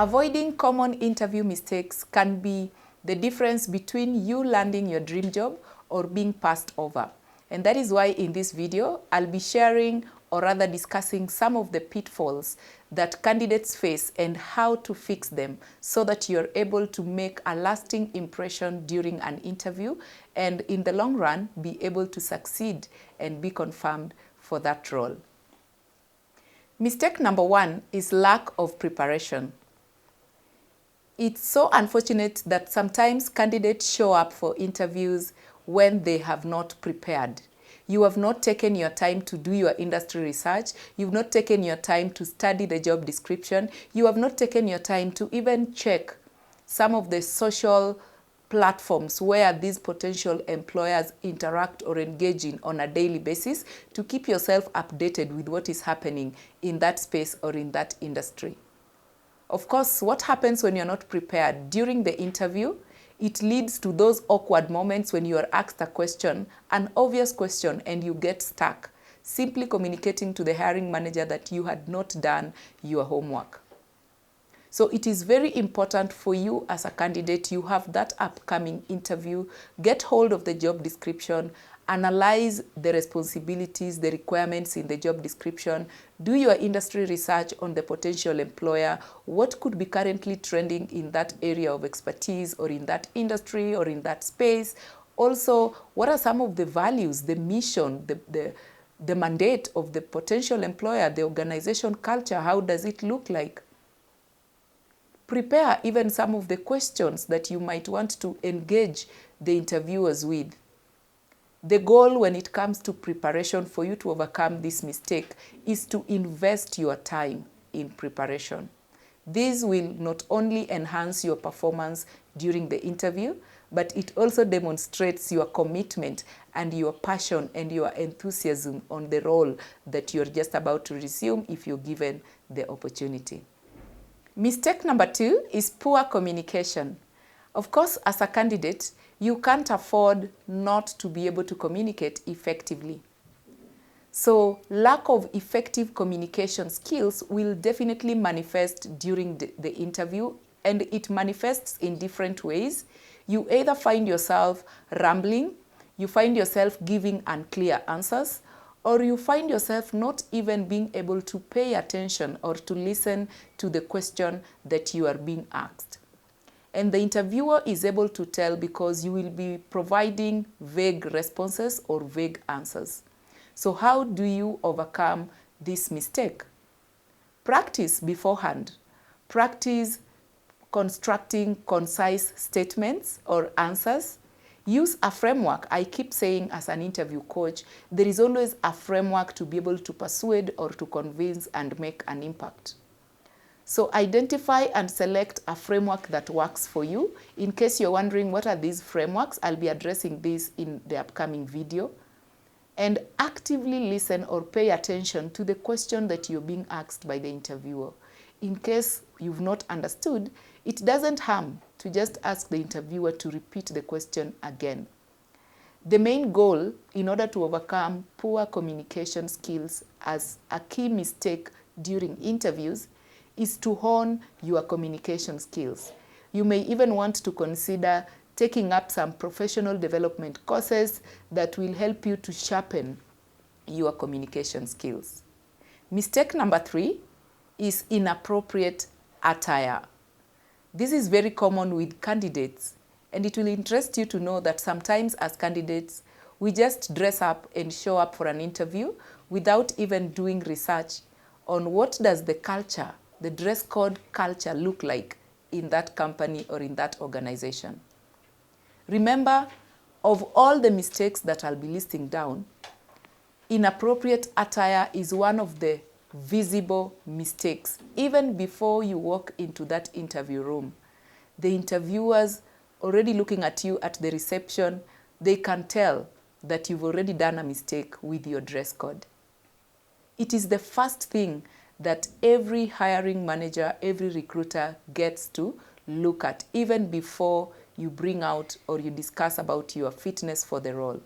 Avoiding common interview mistakes can be the difference between you landing your dream job or being passed over. And that is why in this video, I'll be sharing or rather discussing some of the pitfalls that candidates face and how to fix them so that you're able to make a lasting impression during an interview and in the long run be able to succeed and be confirmed for that role. Mistake number one is lack of preparation. It's so unfortunate that sometimes candidates show up for interviews when they have not prepared. You have not taken your time to do your industry research. You've not taken your time to study the job description. You have not taken your time to even check some of the social platforms where these potential employers interact or engage in on a daily basis to keep yourself updated with what is happening in that space or in that industry. Of course, what happens when you're not prepared during the interview, it leads to those awkward moments when you are asked a question, an obvious question, and you get stuck, simply communicating to the hiring manager that you had not done your homework. So it is very important for you as a candidate, you have that upcoming interview, get hold of the job description, analyze the responsibilities, the requirements in the job description, do your industry research on the potential employer, what could be currently trending in that area of expertise or in that industry or in that space. Also, what are some of the values, the mission, the mandate of the potential employer, the organization culture, how does it look like? Prepare even some of the questions that you might want to engage the interviewers with. The goal when it comes to preparation for you to overcome this mistake is to invest your time in preparation. This will not only enhance your performance during the interview, but it also demonstrates your commitment and your passion and your enthusiasm on the role that you're just about to resume if you're given the opportunity. Mistake number two is poor communication. Of course, as a candidate, you can't afford not to be able to communicate effectively. So lack of effective communication skills will definitely manifest during the interview, and it manifests in different ways. You either find yourself rambling, you find yourself giving unclear answers, or you find yourself not even being able to pay attention or to listen to the question that you are being asked. And the interviewer is able to tell because you will be providing vague responses or vague answers. So how do you overcome this mistake? Practice beforehand. Practice constructing concise statements or answers. Use a framework. I keep saying as an interview coach, there is always a framework to be able to persuade or to convince and make an impact. So identify and select a framework that works for you. In case you're wondering what are these frameworks, I'll be addressing this in the upcoming video. And actively listen or pay attention to the question that you're being asked by the interviewer. In case you've not understood, it doesn't harm to just ask the interviewer to repeat the question again. The main goal, in order to overcome poor communication skills as a key mistake during interviews, is to hone your communication skills. You may even want to consider taking up some professional development courses that will help you to sharpen your communication skills. Mistake number three is inappropriate attire. This is very common with candidates, and it will interest you to know that sometimes as candidates, we just dress up and show up for an interview without even doing research on what does the culture, the dress code culture look like in that company or in that organization. Remember, of all the mistakes that I'll be listing down, inappropriate attire is one of the visible mistakes. Even before you walk into that interview room, the interviewers already looking at you at the reception, they can tell that you've already done a mistake with your dress code. It is the first thing that every hiring manager, every recruiter gets to look at, even before you bring out or you discuss about your fitness for the role.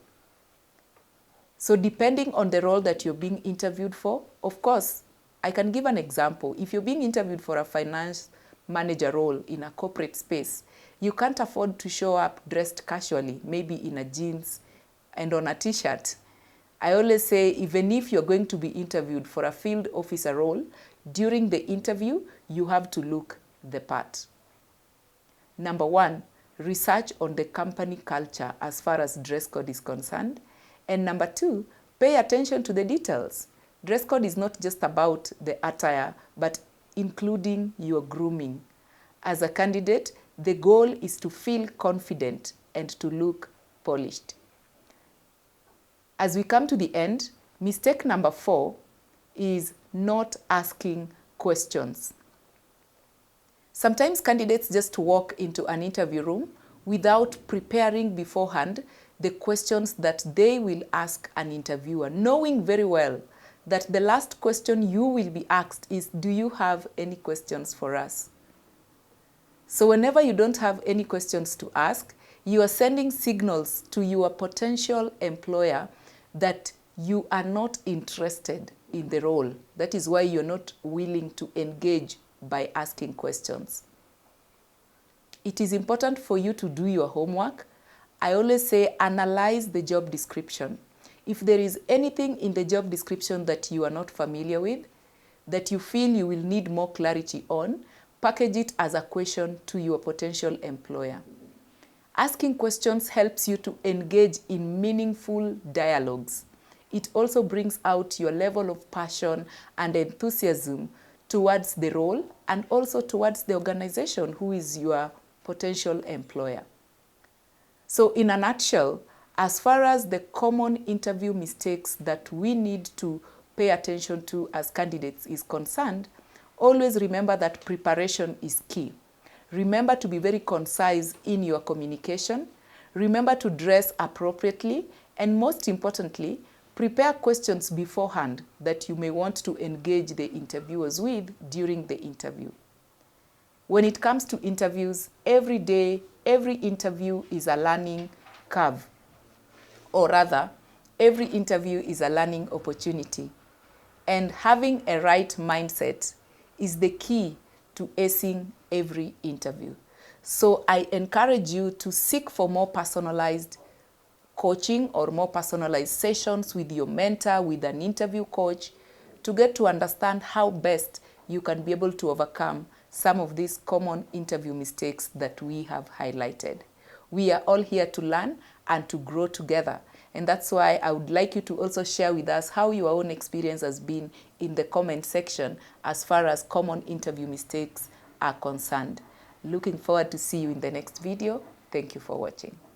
So depending on the role that you're being interviewed for, of course, I can give an example. If you're being interviewed for a finance manage a role in a corporate space, you can't afford to show up dressed casually, maybe in a jeans and on a t-shirt. I always say, even if you're going to be interviewed for a field officer role, during the interview, you have to look the part. Number 1, research on the company culture as far as dress code is concerned. And number 2, pay attention to the details. Dress code is not just about the attire, but including your grooming. As a candidate, the goal is to feel confident and to look polished. As we come to the end, mistake number 4 is not asking questions. Sometimes candidates just walk into an interview room without preparing beforehand the questions that they will ask an interviewer, knowing very well that the last question you will be asked is, do you have any questions for us? So whenever you don't have any questions to ask, you are sending signals to your potential employer that you are not interested in the role. That is why you're not willing to engage by asking questions. It is important for you to do your homework. I always say analyze the job description. If there is anything in the job description that you are not familiar with, that you feel you will need more clarity on, package it as a question to your potential employer. Asking questions helps you to engage in meaningful dialogues. It also brings out your level of passion and enthusiasm towards the role and also towards the organization who is your potential employer. So in a nutshell, as far as the common interview mistakes that we need to pay attention to as candidates is concerned, always remember that preparation is key. Remember to be very concise in your communication. Remember to dress appropriately. And most importantly, prepare questions beforehand that you may want to engage the interviewers with during the interview. When it comes to interviews, every day, every interview is a learning curve. Or rather, every interview is a learning opportunity. And having a right mindset is the key to acing every interview. So I encourage you to seek for more personalized coaching or more personalized sessions with your mentor, with an interview coach, to get to understand how best you can be able to overcome some of these common interview mistakes that we have highlighted. We are all here to learn and to grow together. And that's why I would like you to also share with us how your own experience has been in the comment section as far as common interview mistakes are concerned. Looking forward to see you in the next video. Thank you for watching.